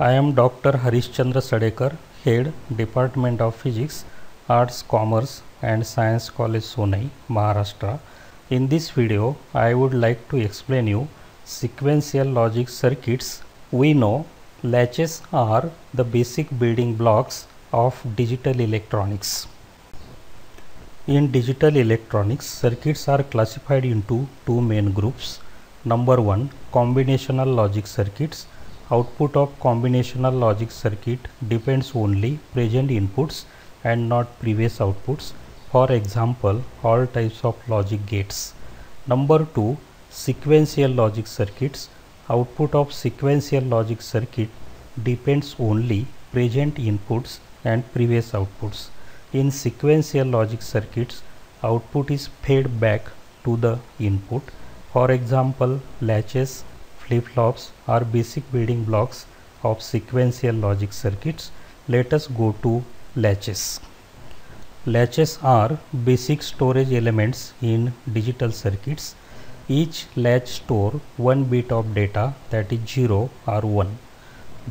I am Dr. Harishchandra Sadekar, Head, Department of Physics, Arts, Commerce and Science College, Sonai, Maharashtra. In this video, I would like to explain you sequential logic circuits. We know latches are the basic building blocks of digital electronics. In digital electronics, circuits are classified into two main groups. Number one, combinational logic circuits. Output of combinational logic circuit depends only present inputs and not previous outputs. For example, all types of logic gates. Number two, sequential logic circuits. Output of sequential logic circuit depends only present inputs and previous outputs. In sequential logic circuits, output is fed back to the input. For example, latches, flip-flops are basic building blocks of sequential logic circuits. Let us go to latches. Latches are basic storage elements in digital circuits. Each latch stores one bit of data, that is 0 or 1.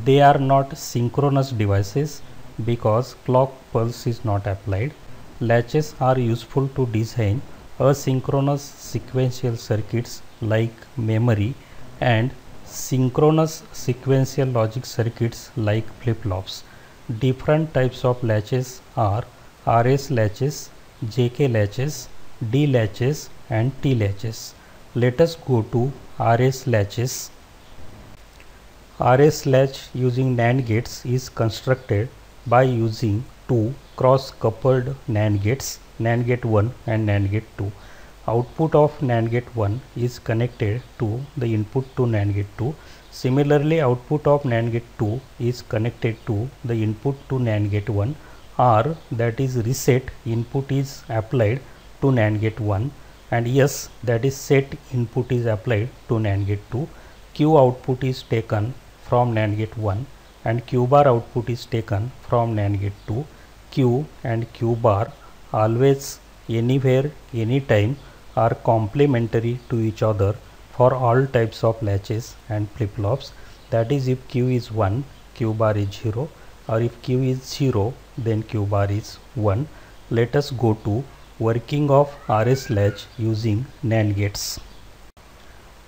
They are not synchronous devices because clock pulse is not applied. Latches are useful to design asynchronous sequential circuits like memory and synchronous sequential logic circuits like flip-flops. Different types of latches are RS latches, JK latches, D latches and T latches. Let us go to RS latches. RS latch using NAND gates is constructed by using two cross-coupled NAND gates, NAND gate 1 and NAND gate 2. Output of NAND gate 1 is connected to the input to NAND gate 2. Similarly, output of NAND gate 2 is connected to the input to NAND gate 1, or that is reset input is applied to NAND gate 1, and yes, that is set input is applied to NAND gate 2. Q output is taken from NAND gate 1 and Q bar output is taken from NAND gate 2. Q and Q bar always, anywhere, anytime are complementary to each other for all types of latches and flip-flops. That is, if Q is 1, Q bar is 0, or if Q is 0, then Q bar is 1. Let us go to working of RS latch using NAND gates.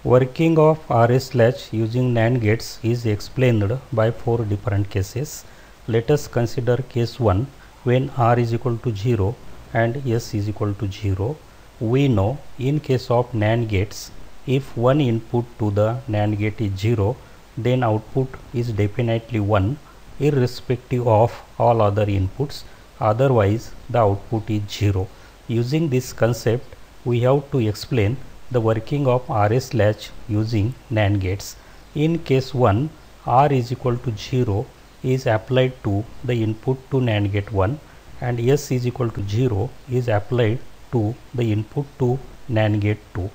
Working of RS latch using NAND gates is explained by four different cases. Let us consider case 1, when R is equal to 0 and S is equal to 0. We know in case of NAND gates, if one input to the NAND gate is 0, then output is definitely 1 irrespective of all other inputs, otherwise the output is 0. Using this concept, we have to explain the working of RS latch using NAND gates. In case 1, R is equal to 0 is applied to the input to NAND gate 1 and S is equal to 0 is applied to the input to NAND gate 2.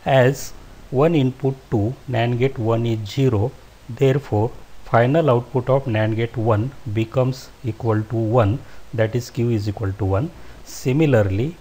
As one input to NAND gate 1 is 0, therefore final output of NAND gate 1 becomes equal to 1, that is Q is equal to 1. Similarly,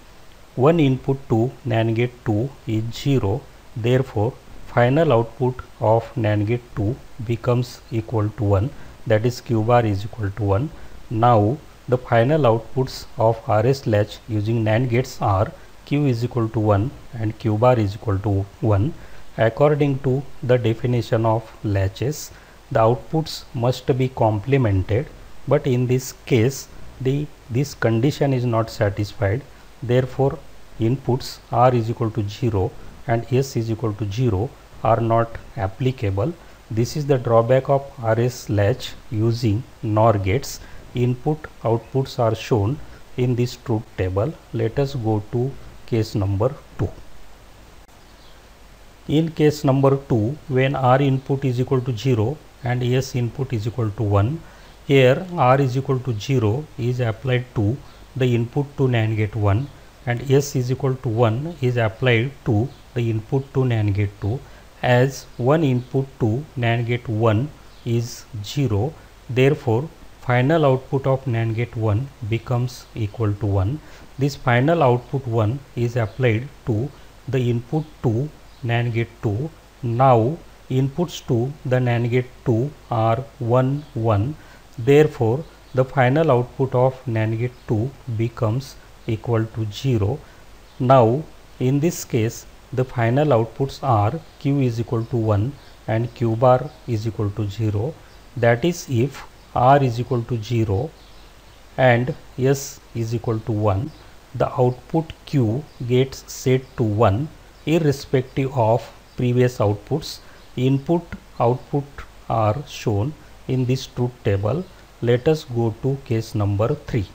one input to NAND gate 2 is 0, therefore final output of NAND gate 2 becomes equal to 1, that is Q bar is equal to 1. Now the final outputs of RS latch using NAND gates are Q is equal to 1 and Q bar is equal to 1. According to the definition of latches, the outputs must be complemented, but in this case this condition is not satisfied. Therefore, inputs R is equal to 0 and S is equal to 0 are not applicable. This is the drawback of RS latch using NOR gates. Input outputs are shown in this truth table. Let us go to case number 2. In case number 2, when R input is equal to 0 and S input is equal to 1, here R is equal to 0 is applied to the input to NAND gate 1 and S is equal to 1 is applied to the input to NAND gate 2. As one input to NAND gate 1 is 0, therefore final output of NAND gate 1 becomes equal to 1. This final output 1 is applied to the input to NAND gate 2. Now inputs to the NAND gate 2 are 1 1. Therefore, the final output of NAND gate 2 becomes equal to 0. Now, in this case, the final outputs are Q is equal to 1 and Q bar is equal to 0. That is, if R is equal to 0 and S is equal to 1, the output Q gets set to 1 irrespective of previous outputs. Input output are shown in this truth table. Let us go to case number 3.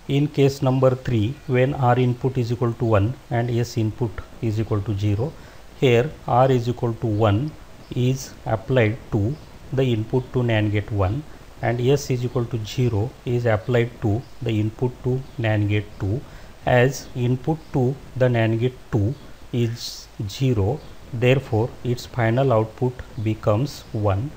In case number 3, when R input is equal to 1 and S input is equal to 0, here R is equal to 1 is applied to the input to NAND gate 1 and S is equal to 0 is applied to the input to NAND gate 2. As input to the NAND gate 2 is 0, therefore its final output becomes 1.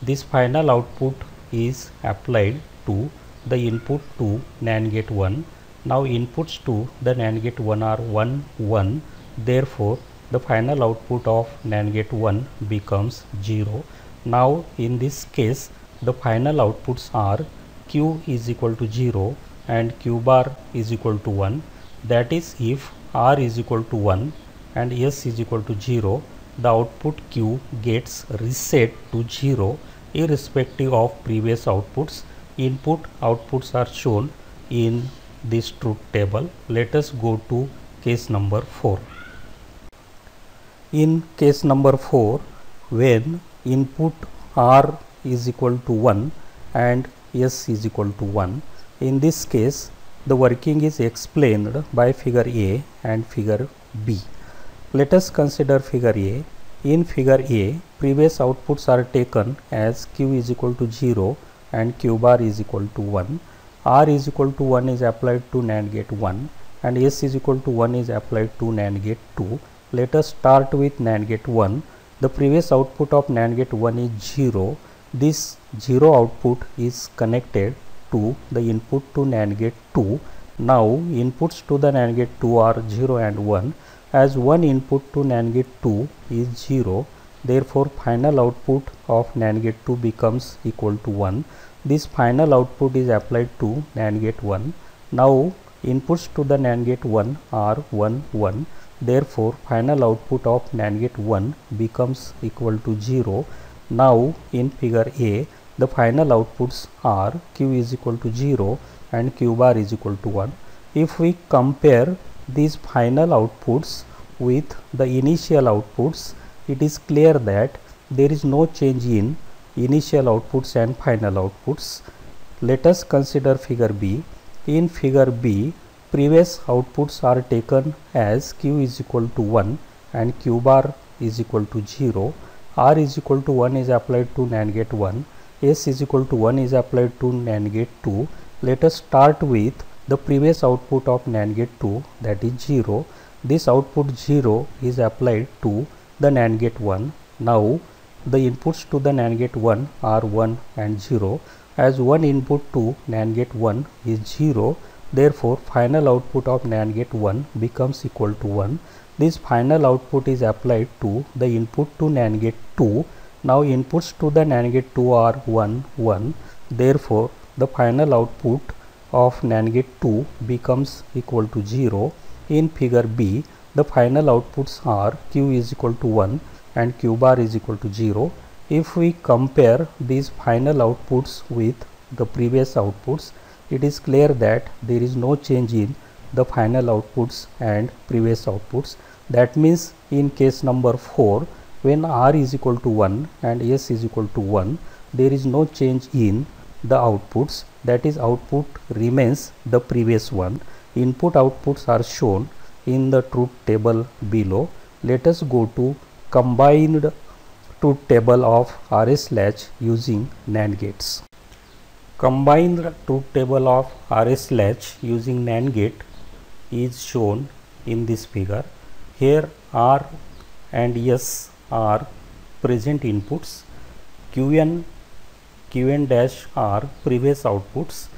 This final output is applied to the input to NAND gate 1. Now inputs to the NAND gate 1 are 1 1. Therefore the final output of NAND gate 1 becomes 0. Now in this case, the final outputs are Q is equal to 0 and Q bar is equal to 1. That is, if R is equal to 1 and S is equal to 0, the output Q gets reset to 0 irrespective of previous outputs. Input outputs are shown in this truth table. Let us go to case number 4. In case number 4, when input R is equal to 1 and S is equal to 1, in this case the working is explained by figure A and figure B. Let us consider figure A. In figure A, previous outputs are taken as Q is equal to 0 and Q bar is equal to 1. R is equal to 1 is applied to NAND gate 1 and S is equal to 1 is applied to NAND gate 2. Let us start with NAND gate 1. The previous output of NAND gate 1 is 0. This 0 output is connected to the input to NAND gate 2. Now inputs to the NAND gate 2 are 0 and 1. As one input to NAND gate 2 is 0, therefore final output of NAND gate 2 becomes equal to 1. This final output is applied to NAND gate 1. Now inputs to the NAND gate 1 are 1 1. Therefore final output of NAND gate 1 becomes equal to 0. Now in figure A, the final outputs are Q is equal to 0 and Q bar is equal to 1. If we compare these final outputs with the initial outputs, it is clear that there is no change in initial outputs and final outputs. Let us consider figure B. In figure B, previous outputs are taken as Q is equal to 1 and Q bar is equal to 0. R is equal to 1 is applied to NAND gate 1. S is equal to 1 is applied to NAND gate 2. Let us start with the previous output of NAND gate 2, that is 0. This output 0 is applied to the NAND gate 1. Now the inputs to the NAND gate 1 are 1 and 0. As one input to NAND gate 1 is 0, therefore final output of NAND gate 1 becomes equal to 1. This final output is applied to the input to NAND gate 2. Now inputs to the NAND gate 2 are 1 1. Therefore the final output of NAND gate 2 becomes equal to 0. In figure B, the final outputs are Q is equal to 1 and Q bar is equal to 0. If we compare these final outputs with the previous outputs, it is clear that there is no change in the final outputs and previous outputs. That means in case number 4, when R is equal to 1 and S is equal to 1, there is no change in the outputs, that is output remains the previous one. Input outputs are shown in the truth table below. Let us go to combined truth table of RS latch using NAND gates. Combined truth table of RS latch using NAND gate is shown in this figure. Here R and S are present inputs. Qn dash are previous outputs.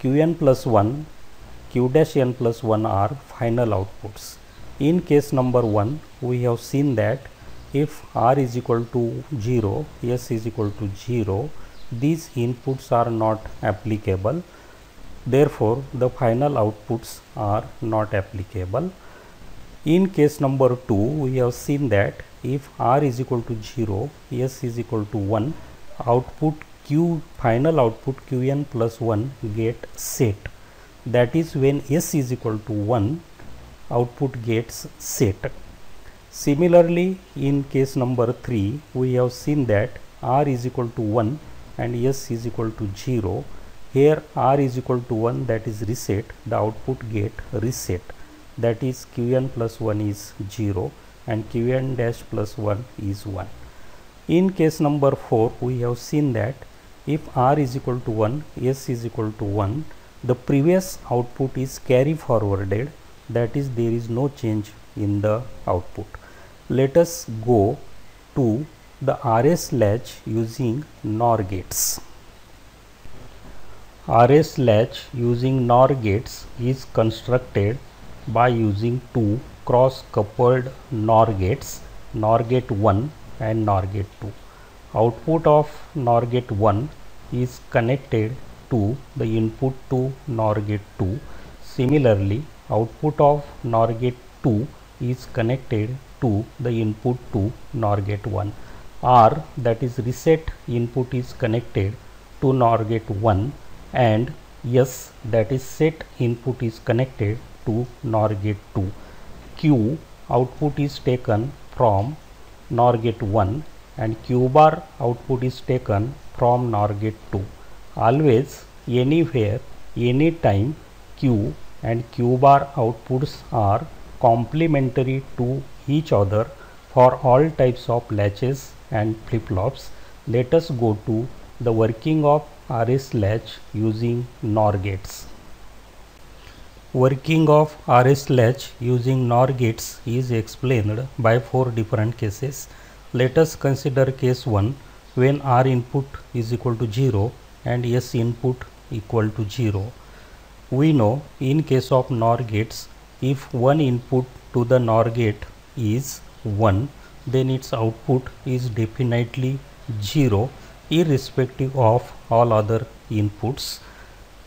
Qn plus 1, Q dash n plus 1 are final outputs. In case number 1, we have seen that if R is equal to 0, S is equal to 0, these inputs are not applicable. Therefore the final outputs are not applicable. In case number 2, we have seen that if R is equal to 0, S is equal to 1, output final output Qn plus 1 get set. That is, when S is equal to 1, output gets set. Similarly, in case number 3, we have seen that R is equal to 1 and S is equal to 0. Here R is equal to 1, that is reset, the output get reset. That is, Qn plus 1 is 0 and Qn dash plus 1 is 1. In case number 4, we have seen that if R is equal to 1, S is equal to 1, the previous output is carry forwarded. That is, there is no change in the output. Let us go to the RS latch using NOR gates. RS latch using NOR gates is constructed by using two cross coupled NOR gates, NOR gate 1 and NOR gate 2. Output of NOR gate 1 is connected to the input to NOR gate 2. Similarly, output of NOR gate 2 is connected to the input to NOR gate 1. R, that is reset input, is connected to NOR gate 1, and S, that is set input, is connected to NOR gate 2. Q output is taken from NOR gate 1 and Q bar output is taken from NOR gate 2. Always, anywhere, anytime, Q and Q bar outputs are complementary to each other for all types of latches and flip-flops. Let us go to the working of RS latch using NOR gates. Working of RS latch using NOR gates is explained by 4 different cases. Let us consider case 1, when R input is equal to 0 and S input equal to 0. We know in case of NOR gates, if one input to the NOR gate is 1, then its output is definitely 0 irrespective of all other inputs.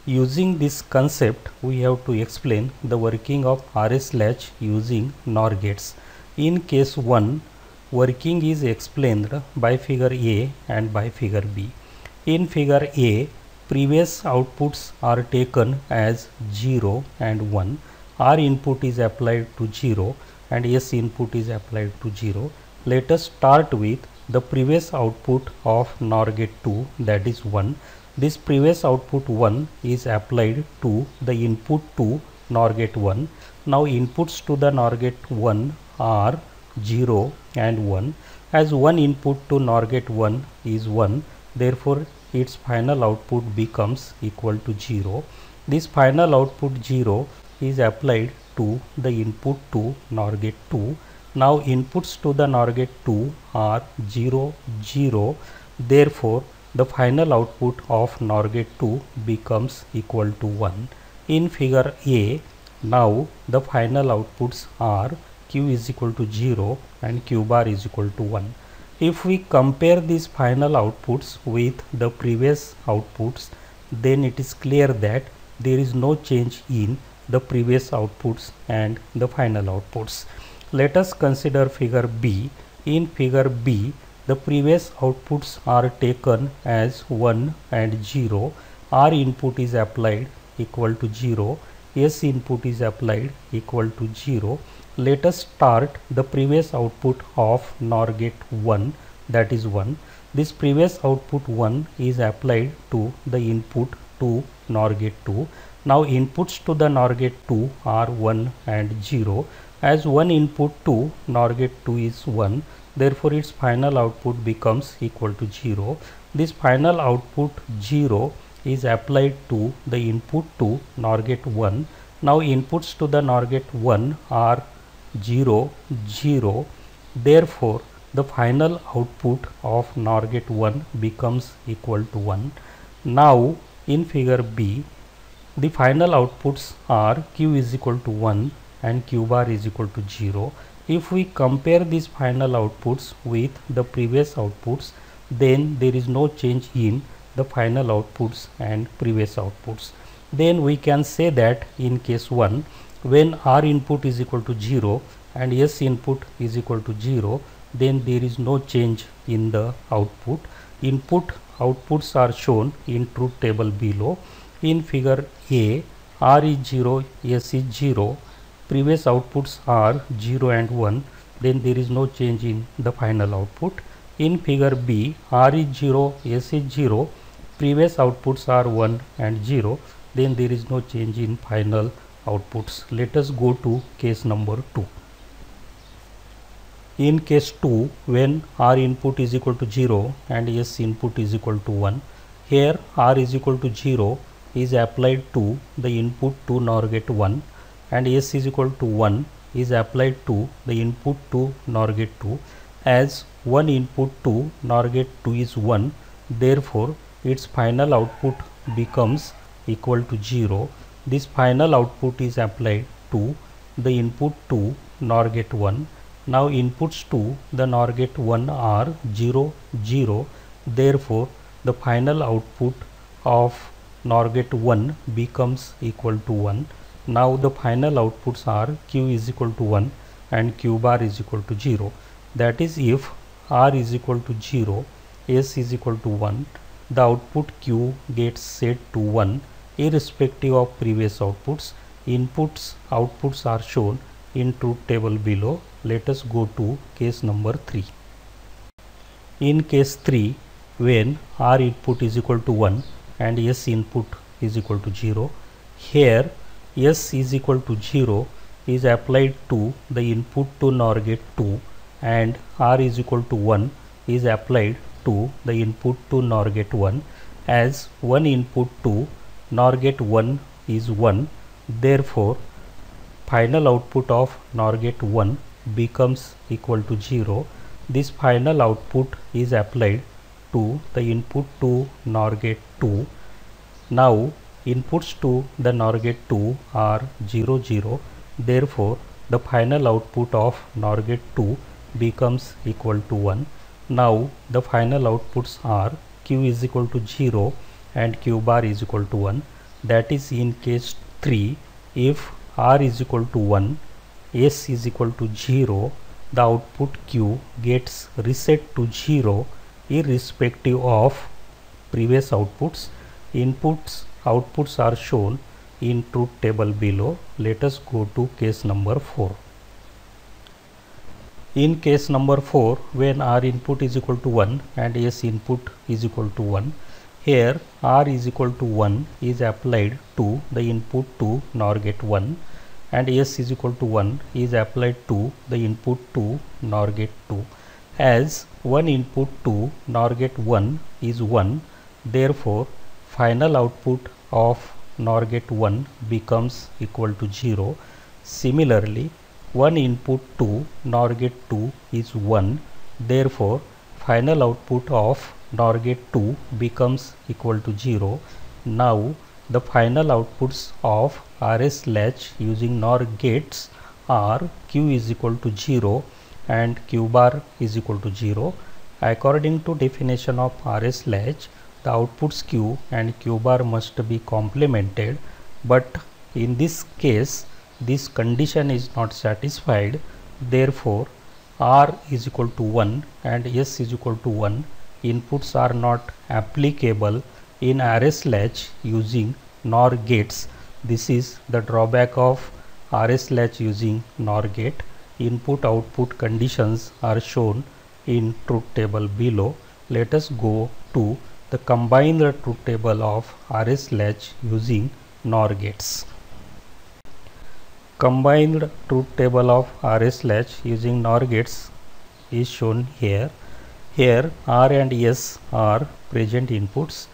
Using this concept, we have to explain the working of RS latch using NOR gates. In case 1, working is explained by figure A and by figure B. In figure A, previous outputs are taken as 0 and 1. R input is applied to 0 and S input is applied to 0. Let us start with the previous output of NOR gate 2, that is 1. This previous output 1 is applied to the input to NOR gate 1. Now inputs to the NOR gate 1 are 0 and 1. As one input to NOR gate 1 is 1, therefore its final output becomes equal to 0. This final output 0 is applied to the input to NOR gate 2. Now inputs to the NOR gate 2 are 0, 0. Therefore the final output of NOR gate 2 becomes equal to 1. In figure A, now the final outputs are Q is equal to 0 and Q bar is equal to 1. If we compare these final outputs with the previous outputs, then it is clear that there is no change in the previous outputs and the final outputs. Let us consider figure B. In figure B, the previous outputs are taken as 1 and 0. R input is applied equal to 0. S input is applied equal to 0. Let us start the previous output of NOR gate 1, that is 1. This previous output 1 is applied to the input to NOR gate 2. Now inputs to the NOR gate 2 are 1 and 0. As one input to NOR gate 2 is 1, therefore its final output becomes equal to 0. This final output 0 is applied to the input to NOR gate 1. Now inputs to the NOR gate 1 are 0, 0. Therefore the final output of NOR gate 1 becomes equal to 1. Now in figure B, the final outputs are Q is equal to 1 and Q bar is equal to 0. If we compare these final outputs with the previous outputs, then there is no change in the final outputs and previous outputs. Then we can say that in case 1, when R input is equal to 0 and S input is equal to 0, then there is no change in the output. Outputs are shown in truth table below. In figure A, R is 0, S is 0, previous outputs are 0 and 1, then there is no change in the final output. In figure B, R is 0, S is 0, previous outputs are 1 and 0, then there is no change in final outputs. Let us go to case number 2. In case 2, when R input is equal to 0 and S input is equal to 1, here R is equal to 0 is applied to the input to NOR gate 1 and S is equal to 1 is applied to the input to NOR gate 2. As one input to NOR gate 2 is 1, therefore its final output becomes equal to 0. This final output is applied to the input to NOR gate 1. Now inputs to the NOR gate 1 are 0, 0. Therefore, the final output of NOR gate 1 becomes equal to 1. Now the final outputs are Q is equal to 1 and Q bar is equal to 0. That is, if R is equal to 0, S is equal to 1, the output Q gets set to 1 irrespective of previous outputs. Outputs are shown in truth table below. Let us go to case number 3. In case 3, when R input is equal to 1 and S input is equal to 0, here S is equal to 0 is applied to the input to NOR gate 2 and R is equal to 1 is applied to the input to NOR gate 1. As one input to NOR gate 1 is 1, therefore final output of NOR gate 1 becomes equal to 0. This final output is applied to the input to NOR gate 2. Now inputs to the NOR gate 2 are 0, 0. Therefore the final output of NOR gate 2 becomes equal to 1. Now the final outputs are Q is equal to 0 and Q bar is equal to 1. That is, in case 3, if R is equal to 1, S is equal to 0, the output Q gets reset to 0 irrespective of previous outputs. Outputs are shown in truth table below. Let us go to case number 4. In case number 4, when R input is equal to 1 and S input is equal to 1, here R is equal to 1 is applied to the input to NOR gate 1 and S is equal to 1 is applied to the input to NOR gate 2. As one input to NOR gate 1 is 1, therefore final output of NOR gate 1 becomes equal to 0. Similarly, one input to NOR gate 2 is 1, therefore final output of NOR gate 2 becomes equal to 0. Now the final outputs of RS latch using NOR gates are Q is equal to 0 and Q bar is equal to 0. According to definition of RS latch, the outputs Q and Q bar must be complemented, but in this case this condition is not satisfied. Therefore R is equal to 1 and S is equal to 1 inputs are not applicable in RS latch using NOR gates. This is the drawback of RS latch using NOR gate. Input output conditions are shown in truth table below. Let us go to the combined truth table of RS latch using NOR gates. Combined truth table of RS latch using NOR gates is shown here. Here R and S are present inputs,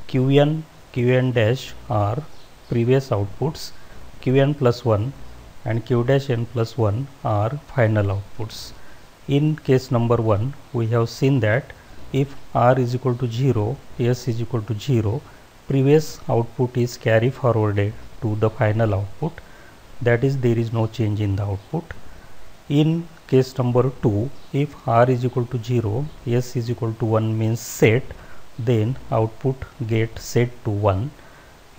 Qn, Qn dash are previous outputs, Qn plus 1 and Q dash n plus 1 are final outputs. In case number 1, we have seen that if R is equal to 0, S is equal to 0, previous output is carry forwarded to the final output. That is, there is no change in the output. In case number 2, if r is equal to 0, s is equal to 1 means set, then output get set to 1.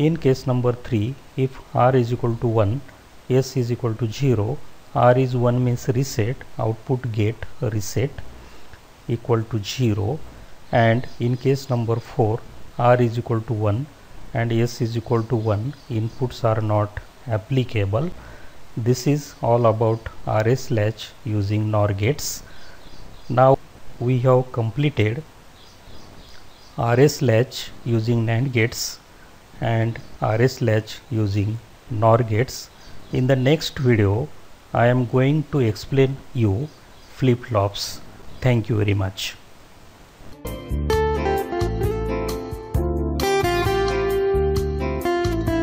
In case number 3, if r is equal to 1, s is equal to 0, r is 1 means reset, output get reset equal to 0. And in case number 4, r is equal to 1 and s is equal to 1, inputs are not applicable. This is all about RS latch using NOR gates. Now we have completed RS latch using NAND gates and RS latch using NOR gates. In the next video I am going to explain you flip-flops. Thank you very much.